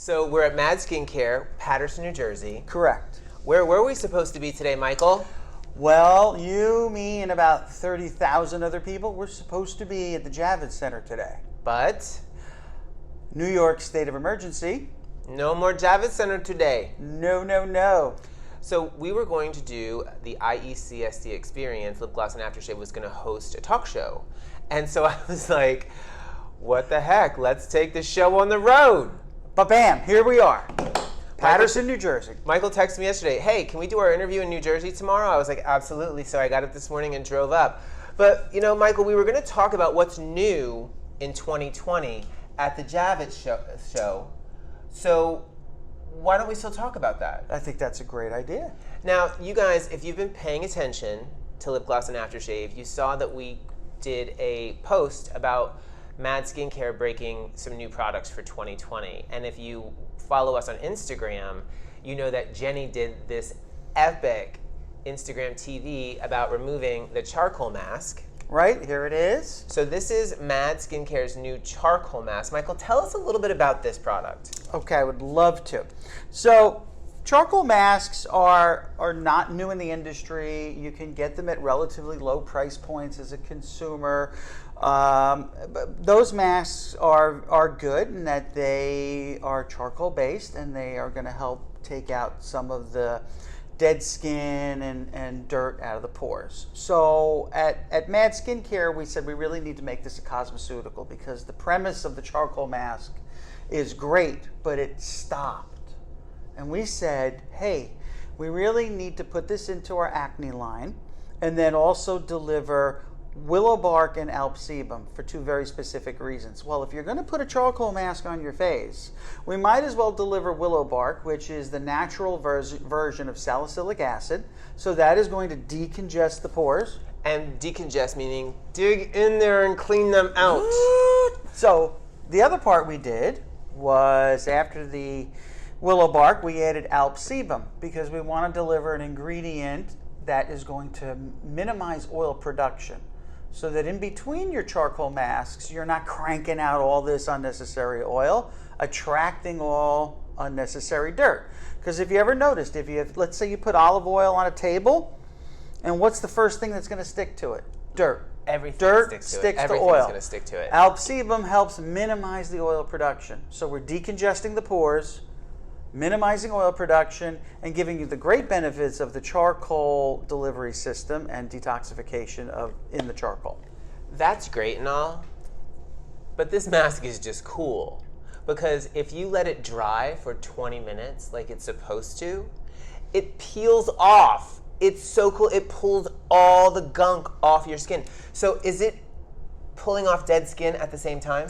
So we're at M.A.D Skincare, Paterson, New Jersey. Correct. Where were we supposed to be today, Michael? Well, you, me, and about 30,000 other people, we're supposed to be at the Javits Center today. But New York state of emergency. no more Javits Center today. No, no, no. So we were going to do the IECSD experience. Lip Gloss and Aftershave was going to host a talk show. And so I was like, what the heck? Let's take the show on the road. But bam, here we are. Paterson, New Jersey. Michael texted me yesterday, hey, can we do our interview in New Jersey tomorrow? I was like, absolutely. So I got up this morning and drove up. But, you know, Michael, we were going to talk about what's new in 2020 at the Javits show. So why don't we still talk about that? I think that's a great idea. Now, you guys, if you've been paying attention to Lip Gloss and Aftershave, you saw that we did a post about M.A.D Skincare breaking some new products for 2020. And if you follow us on Instagram, you know that Jenny did this epic Instagram TV about removing the charcoal mask. Right, here it is. So this is M.A.D Skincare's new charcoal mask. Michael, tell us a little bit about this product. Okay, I would love to. So charcoal masks are not new in the industry. You can get them at relatively low price points as a consumer. Those masks are good in that they are charcoal based and they are going to help take out some of the dead skin and dirt out of the pores. So at M.A.D Skincare, we said we really need to make this a cosmeceutical because the premise of the charcoal mask is great, but it stopped. And we said, hey, we really need to put this into our acne line and then also deliver willow bark and alp sebum for two very specific reasons. Well, if you're going to put a charcoal mask on your face, we might as well deliver willow bark, which is the natural version of salicylic acid. So that is going to decongest the pores. And decongest meaning dig in there and clean them out. So the other part we did was after the willow bark, we added alp sebum because we want to deliver an ingredient that is going to minimize oil production, so that in between your charcoal masks, you're not cranking out all this unnecessary oil, attracting all unnecessary dirt. Because if you ever noticed, let's say you put olive oil on a table, and what's the first thing that's going to stick to it? Dirt. Everything Dirt sticks to oil. Everything's going to stick to it. Alp sebum helps minimize the oil production. So we're decongesting the pores, minimizing oil production, and giving you the great benefits of the charcoal delivery system and detoxification in the charcoal. That's great and all, but this mask is just cool because if you let it dry for 20 minutes like it's supposed to, it peels off. It's so cool. It pulls all the gunk off your skin. So is it pulling off dead skin at the same time?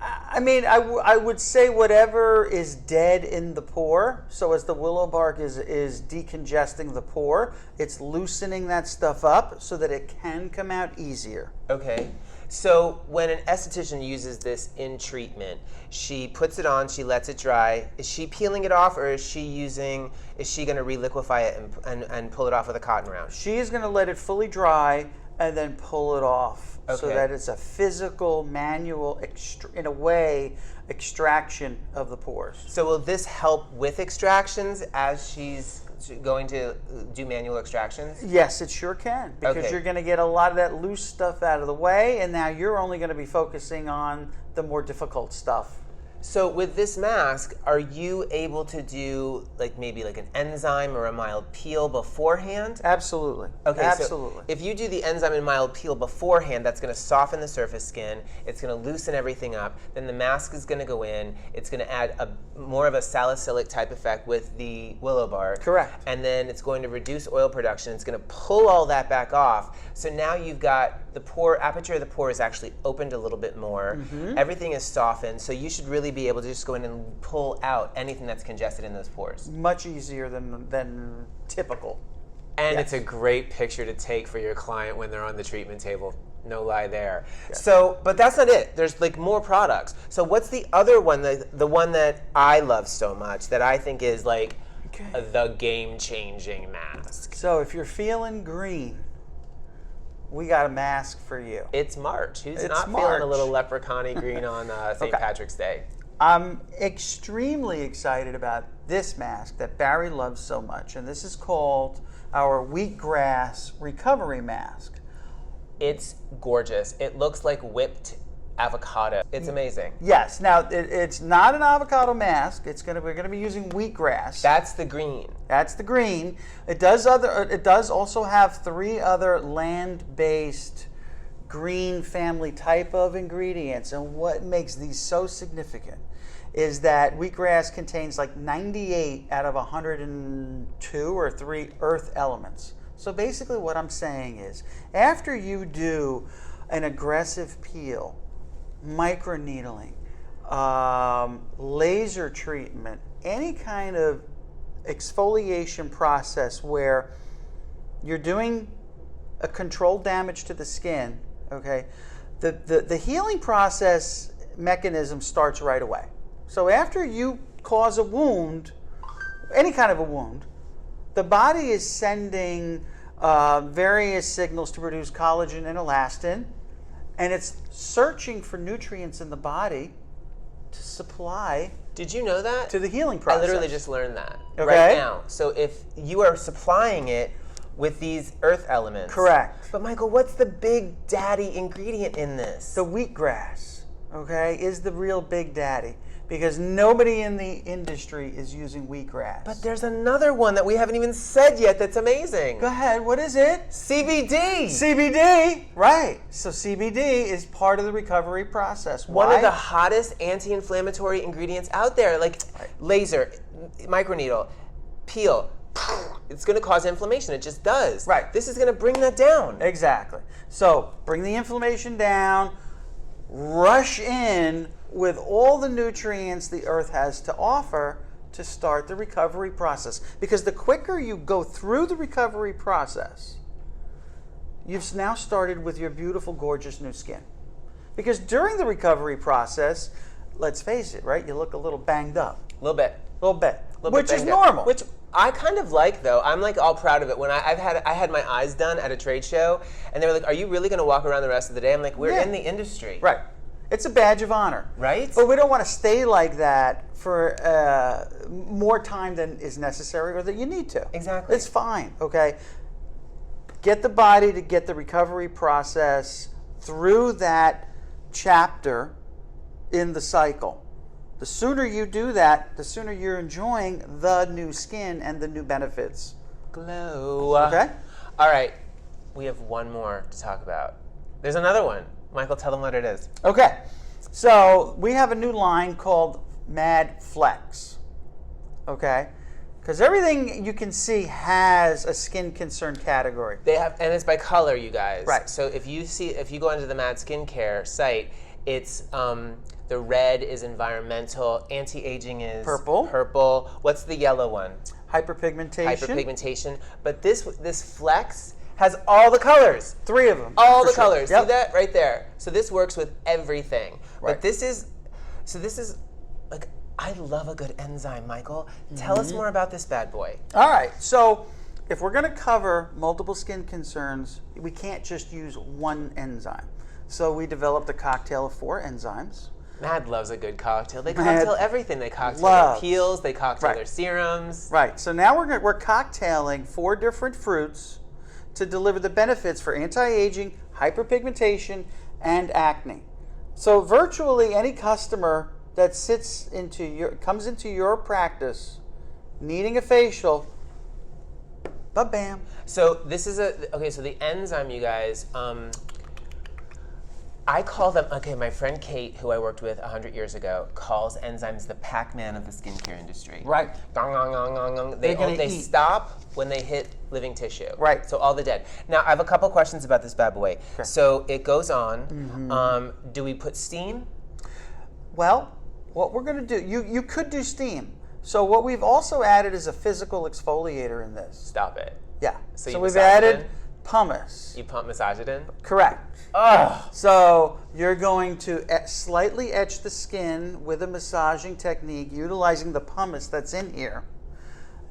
I mean, I would say whatever is dead in the pore. So as the willow bark is decongesting the pore, it's loosening that stuff up so that it can come out easier. Okay. So when an esthetician uses this in treatment, she puts it on, she lets it dry. Is she peeling it off, or is she going to reliquify it and pull it off with a cotton round? She is going to let it fully dry and then pull it off. Okay. So that it's a physical, manual, in a way, extraction of the pores. So will this help with extractions as she's going to do manual extractions? Yes, it sure can, because you're going to get a lot of that loose stuff out of the way, and now you're only going to be focusing on the more difficult stuff. So with this mask, are you able to do maybe an enzyme or a mild peel beforehand? Absolutely. Okay, absolutely. So if you do the enzyme and mild peel beforehand, that's going to soften the surface skin. It's going to loosen everything up. Then the mask is going to go in. It's going to add more of a salicylic type effect with the willow bark. Correct. And then it's going to reduce oil production. It's going to pull all that back off. So now you've got the aperture of the pore is actually opened a little bit more. Mm-hmm. Everything is softened. So you should really be able to just go in and pull out anything that's congested in those pores. Much easier than typical. And yes. It's a great picture to take for your client when they're on the treatment table. No lie there. Yes. So, but that's not it. There's more products. So what's the other one, the one that I love so much, that I think is the game-changing mask? So if you're feeling green, we got a mask for you. It's March. Who's It's not March. feeling a little leprechaun-y green on St. Okay. Patrick's Day? I'm extremely excited about this mask that Barry loves so much, and this is called our Wheatgrass Recovery Mask. It's gorgeous. It looks like whipped avocado. It's amazing. Yes. Now it's not an avocado mask. We're gonna be using wheatgrass. That's the green. That's the green. It does also have 3 other land-based green family type of ingredients. And what makes these so significant is that wheatgrass contains like 98 out of 102 or 3 earth elements. So basically what I'm saying is, after you do an aggressive peel, microneedling, laser treatment, any kind of exfoliation process where you're doing a controlled damage to the skin, okay, the healing process mechanism starts right away. So after you cause a wound, any kind of a wound, the body is sending various signals to produce collagen and elastin, and it's searching for nutrients in the body to supply. Did you know that? To the healing process. I literally just learned that Okay. right now. So if you are supplying it with these earth elements. Correct. But Michael, what's the big daddy ingredient in this? The wheatgrass, okay, is the real big daddy, because nobody in the industry is using wheatgrass. But there's another one that we haven't even said yet that's amazing. Go ahead, what is it? CBD. CBD, right. So CBD is part of the recovery process. One Why? of the hottest anti-inflammatory ingredients out there, like laser, microneedle, peel. It's going to cause inflammation. It just does. Right. This is going to bring that down. Exactly. So bring the inflammation down, rush in with all the nutrients the earth has to offer to start the recovery process. Because the quicker you go through the recovery process, you've now started with your beautiful, gorgeous new skin. Because during the recovery process, let's face it, right? You look a little banged up. A little bit. A little bit. Little Which bit is banged up. normal. Which I kind of like, though. I'm like all proud of it. When I had my eyes done at a trade show, and they were like, "Are you really going to walk around the rest of the day?" I'm like, "We're in the industry, Right. It's a badge of honor. Right? But we don't want to stay like that for more time than is necessary or that you need to. Exactly. It's fine, okay? Get the body to get the recovery process through that chapter in the cycle. The sooner you do that, the sooner you're enjoying the new skin and the new benefits. Glow. Okay? All right. We have one more to talk about. There's another one. Michael, tell them what it is. Okay. So we have a new line called M.A.D Flex. Okay? Because everything you can see has a skin concern category. They have, and it's by color, you guys. Right. So if you go into the M.A.D skincare site, it's the red is environmental, anti-aging is Purple. Purple. What's the yellow one? Hyperpigmentation. Hyperpigmentation. But this Flex has all the colors. 3 of them. All for the sure. colors. Yep. See that right there? So this works with everything. Right. But this is like, I love a good enzyme, Michael. Tell us more about this bad boy. All right. So if we're going to cover multiple skin concerns, we can't just use one enzyme. So we developed a cocktail of 4 enzymes. M.A.D loves a good cocktail. They M.A.D cocktail everything. They cocktail loves. their peels. They cocktail Right. their serums. Right. So now we're cocktailing 4 different fruits to deliver the benefits for anti-aging, hyperpigmentation, and acne. So virtually any customer that comes into your practice needing a facial, ba-bam. So this is so the enzyme, you guys, I call them, my friend Kate, who I worked with 100 years ago, calls enzymes the Pac-Man of the skincare industry. Right. Gong, gong, gong, gong, gong. They're gonna They eat. stop when they hit living tissue. Right. So all the dead. Now, I have a couple questions about this bad boy. Okay. So it goes on. Do we put steam? Well, what we're going to do, you could do steam. So what we've also added is a physical exfoliator in this. Stop it. Yeah. So So you we've massage it added in? pumice. You massage it in? Correct. Ugh. So you're going to slightly etch the skin with a massaging technique utilizing the pumice that's in here.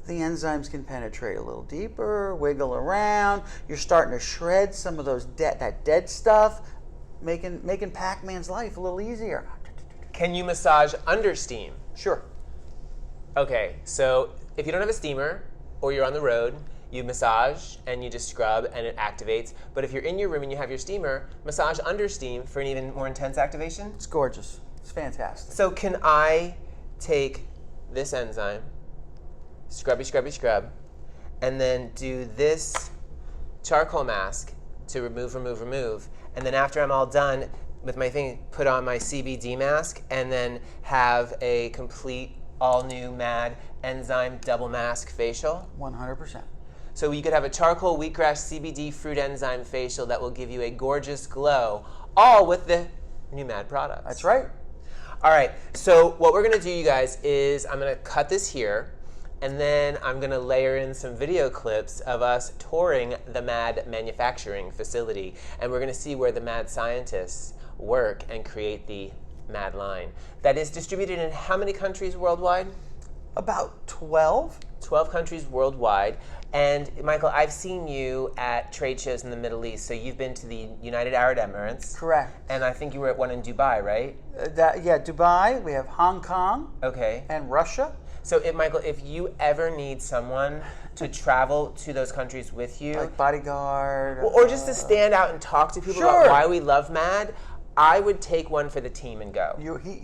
The enzymes can penetrate a little deeper, wiggle around. You're starting to shred some of those that dead stuff, making Pac-Man's life a little easier. Can you massage under steam? Sure. Okay, so if you don't have a steamer or you're on the road, you massage and you just scrub and it activates. But if you're in your room and you have your steamer, massage under steam for an even more intense activation. It's gorgeous. It's fantastic. So can I take this enzyme, scrubby, scrubby, scrub, and then do this charcoal mask to remove, remove, remove, and then after I'm all done with my thing, put on my CBD mask, and then have a complete all-new M.A.D enzyme double mask facial? 100%. So you could have a charcoal wheatgrass CBD fruit enzyme facial that will give you a gorgeous glow, all with the new M.A.D products. That's right. All right, so what we're gonna do, you guys, is I'm gonna cut this here, and then I'm gonna layer in some video clips of us touring the M.A.D manufacturing facility, and we're gonna see where the M.A.D scientists work and create the M.A.D line. That is distributed in how many countries worldwide? About 12. 12 countries worldwide. And Michael, I've seen you at trade shows in the Middle East. So you've been to the United Arab Emirates. Correct. And I think you were at one in Dubai, right? Yeah, Dubai. We have Hong Kong. Okay. And Russia. So, Michael, if you ever need someone to travel to those countries with you, Like bodyguard. or just to stand out and talk to people Sure. about why we love M.A.D, I would take one for the team and go.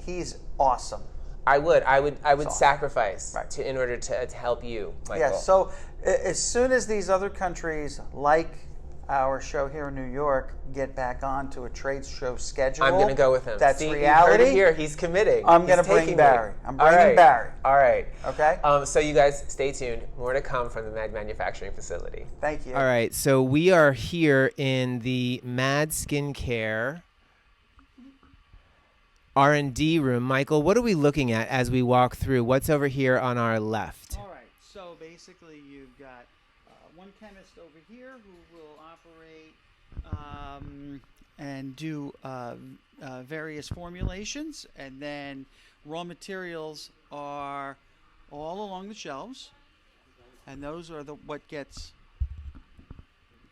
He's awesome. I would sacrifice Right. in order to help you, Michael. Yeah, so as soon as these other countries, like our show here in New York, get back onto a trade show schedule, I'm going to go with him. That's See, reality. You heard it here. He's committing. I'm going to He's bring taking Barry. me. I'm bringing Barry. All right. Okay? So you guys, stay tuned. More to come from the M.A.D manufacturing facility. Thank you. All right. So we are here in the M.A.D skincare R&D room. Michael, what are we looking at as we walk through? What's over here on our left? All right, so basically you've got one chemist over here who will operate and do various formulations, and then raw materials are all along the shelves, and those are what gets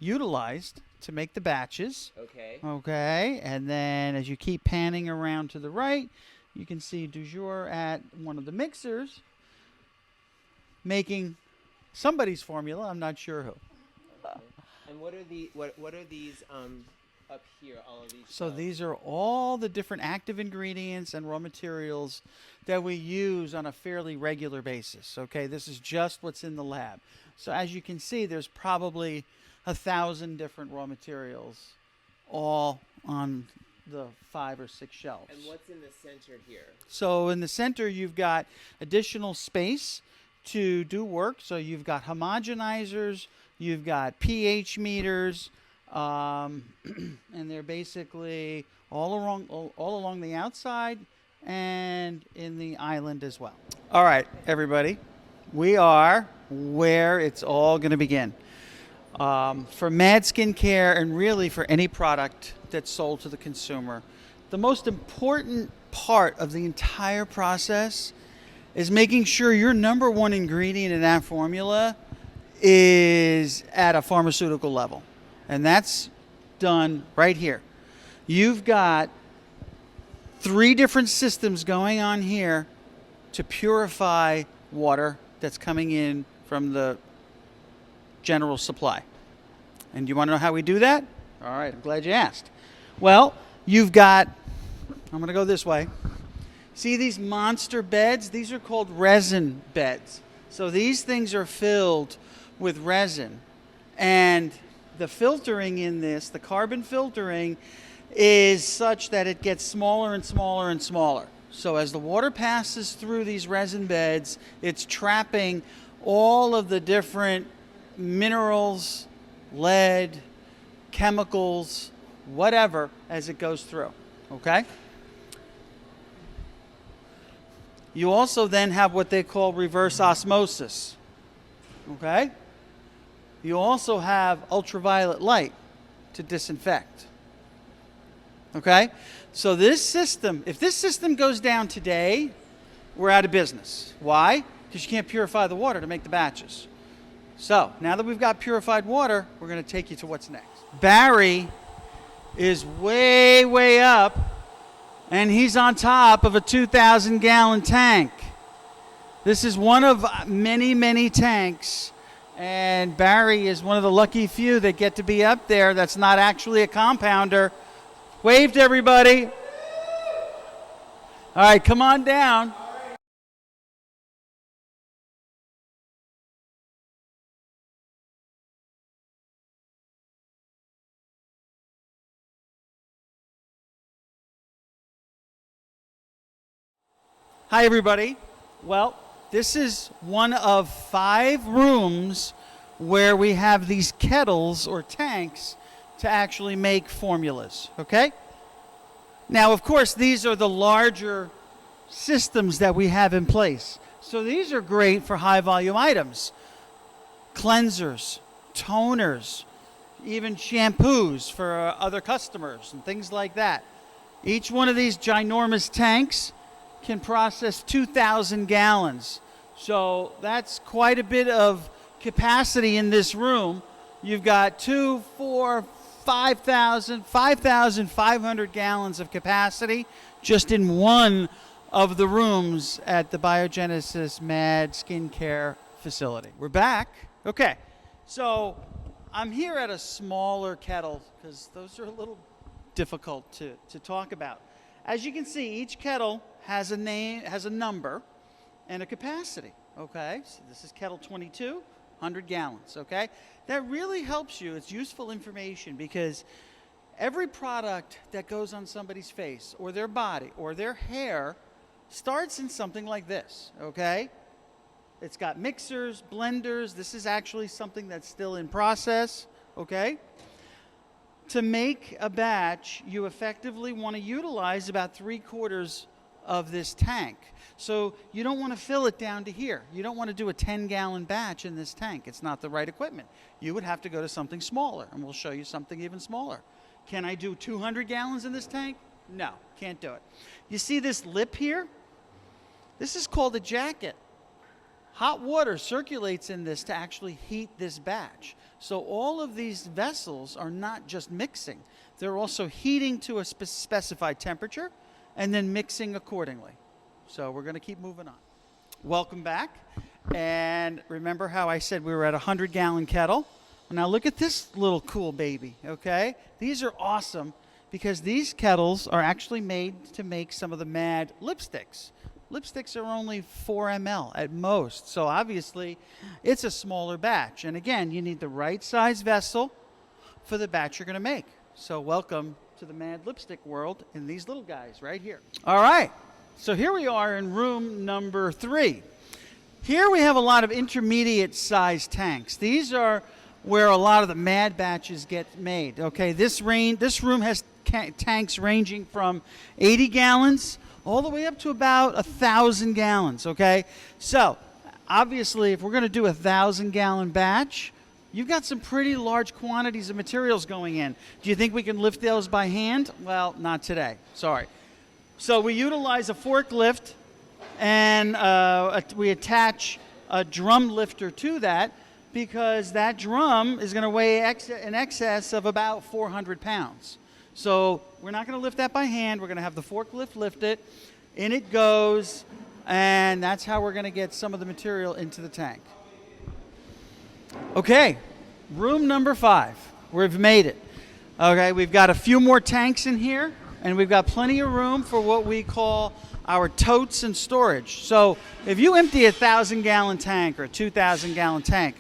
utilized to make the batches. Okay. Okay, and then as you keep panning around to the right, you can see du jour at one of the mixers making somebody's formula. I'm not sure who. And what are these up here? All of these. So these are all the different active ingredients and raw materials that we use on a fairly regular basis. Okay, this is just what's in the lab. So as you can see, there's probably 1,000 different raw materials, all on the 5 or 6 shelves. And what's in the center here? So in the center, you've got additional space to do work. So you've got homogenizers, you've got pH meters, and they're basically all along the outside and in the island as well. All right, everybody, we are where it's all going to begin. For M.A.D skincare, and really for any product that's sold to the consumer, the most important part of the entire process is making sure your number one ingredient in that formula is at a pharmaceutical level. And that's done right here. You've got 3 different systems going on here to purify water that's coming in from the general supply. And you want to know how we do that? All right, I'm glad you asked. Well, you've got, I'm going to go this way. See these monster beds? These are called resin beds. So these things are filled with resin. And the filtering in this, the carbon filtering, is such that it gets smaller and smaller and smaller. So as the water passes through these resin beds, it's trapping all of the different minerals, lead, chemicals, whatever, as it goes through. Okay? You also then have what they call reverse osmosis. Okay? You also have ultraviolet light to disinfect. Okay? So this system, if this system goes down today, we're out of business. Why? Because you can't purify the water to make the batches. So, now that we've got purified water, we're going to take you to what's next. Barry is way, way up And he's on top of a 2,000-gallon tank. This is one of many, many tanks. And Barry is one of the lucky few that get to be up there that's not actually a compounder. Wave to everybody. All right, come on down. Hi, everybody. Well, this is one of 5 rooms where we have these kettles or tanks to actually make formulas, okay? Now, of course, these are the larger systems that we have in place. So these are great for high volume items. Cleansers, toners, even shampoos for other customers and things like that. Each one of these ginormous tanks can process 2,000 gallons. So that's quite a bit of capacity in this room. You've got 2, 4, 5,500 gallons of capacity just in one of the rooms at the Biogenesis M.A.D skincare facility. We're back. Okay, so I'm here at a smaller kettle because those are a little difficult to talk about. As you can see, each kettle has a name, has a number, and a capacity. Okay, so this is kettle 22, 100 gallons. Okay, that really helps you. It's useful information because every product that goes on somebody's face or their body or their hair starts in something like this. Okay, it's got mixers, blenders. This is actually something that's still in process. Okay. To make a batch, you effectively want to utilize about 3/4 of this tank. So you don't want to fill it down to here. You don't want to do a 10-gallon batch in this tank. It's not the right equipment. You would have to go to something smaller, and we'll show you something even smaller. Can I do 200 gallons in this tank? No, can't do it. You see this lip here? This is called a jacket. Hot water circulates in this to actually heat this batch. So all of these vessels are not just mixing. They're also heating to a specified temperature and then mixing accordingly. So we're going to keep moving on. Welcome back. And remember how I said we were at a 100-gallon kettle? Now look at this little cool baby, okay? These are awesome because these kettles are actually made to make some of the M.A.D lipsticks. Lipsticks are only 4 ml at most, so obviously it's a smaller batch. And again, you need the right size vessel for the batch you're going to make. So welcome to the M.A.D lipstick world in these little guys right here. All right, so here we are in room number 3. Here we have a lot of intermediate size tanks. These are where a lot of the M.A.D batches get made. Okay, this room has tanks ranging from 80 gallons all the way up to about 1,000 gallons, okay? So, obviously, if we're going to do a 1,000-gallon batch, you've got some pretty large quantities of materials going in. Do you think we can lift those by hand? Well, not today. Sorry. So we utilize a forklift, and we attach a drum lifter to that because that drum is going to weigh in excess of about 400 pounds. So we're not going to lift that by hand. We're going to have the forklift lift it. In it goes, and that's how we're going to get some of the material into the tank. Okay, room number 5. We've made it. Okay, we've got a few more tanks in here, and we've got plenty of room for what we call our totes and storage. So if you empty a 1,000-gallon tank or a 2,000-gallon tank,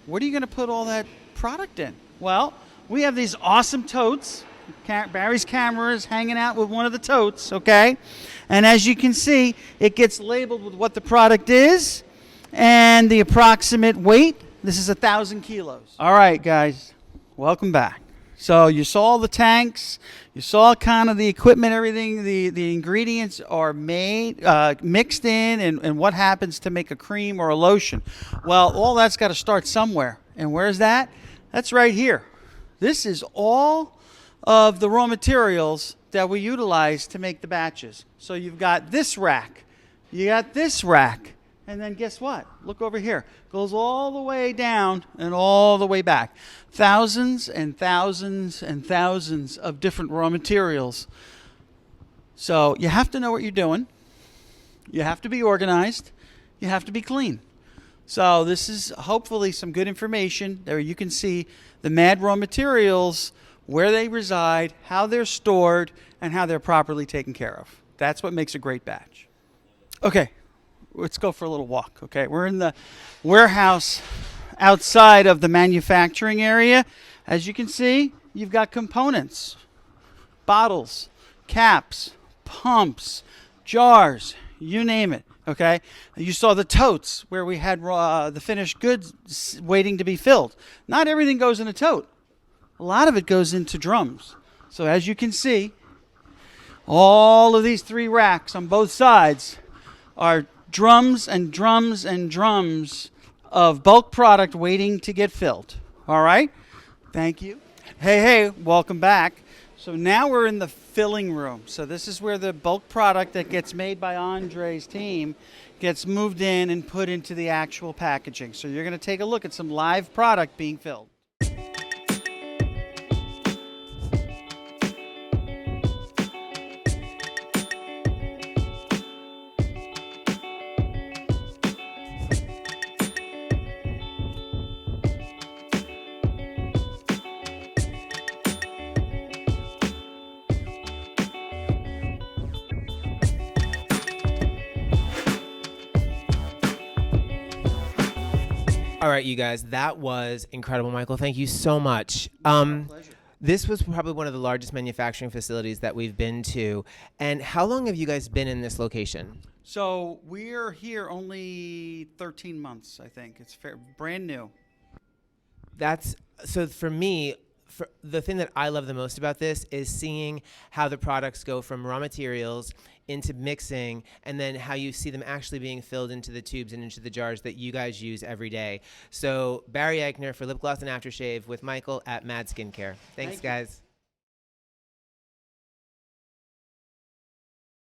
what are you going to put all that product in? Well, we have these awesome totes. Barry's camera is hanging out with one of the totes, okay? And as you can see, it gets labeled with what the product is and the approximate weight. This is 1,000 kilos. All right, guys, welcome back. So you saw the tanks, you saw kind of the equipment, everything, the ingredients are made, mixed in, and what happens to make a cream or a lotion. Well, all that's got to start somewhere. And where's that? That's right here. This is all of the raw materials that we utilize to make the batches. So you've got this rack, you got this rack, and then guess what? Look over here. Goes all the way down and all the way back. Thousands and thousands and thousands of different raw materials So you have to know what you're doing. You have to be organized. You have to be clean. So this is hopefully some good information. There you can see the M.A.D raw materials, where they reside, how they're stored, and how they're properly taken care of. That's what makes a great batch. Okay, let's go for a little walk. Okay, we're in the warehouse outside of the manufacturing area. As you can see, you've got components, bottles, caps, pumps, jars, you name it. Okay, you saw the totes where we had the finished goods waiting to be filled. Not everything goes in a tote. A lot of it goes into drums. So as you can see, all of these 3 racks on both sides are drums and drums and drums of bulk product waiting to get filled. All right? Thank you. Hey, welcome back. So now we're in the filling room. So this is where the bulk product that gets made by Andre's team gets moved in and put into the actual packaging. So you're going to take a look at some live product being filled. All right, you guys, that was incredible, Michael. Thank you so much. Pleasure. This was probably one of the largest manufacturing facilities that we've been to. And how long have you guys been in this location? So we're here only 13 months, I think. It's brand new. So for me, the thing that I love the most about this is seeing how the products go from raw materials into mixing, and then how you see them actually being filled into the tubes and into the jars that you guys use every day. So Barry Eichner for Lip Gloss and Aftershave with Michael at M.A.D Skincare. Thanks, guys.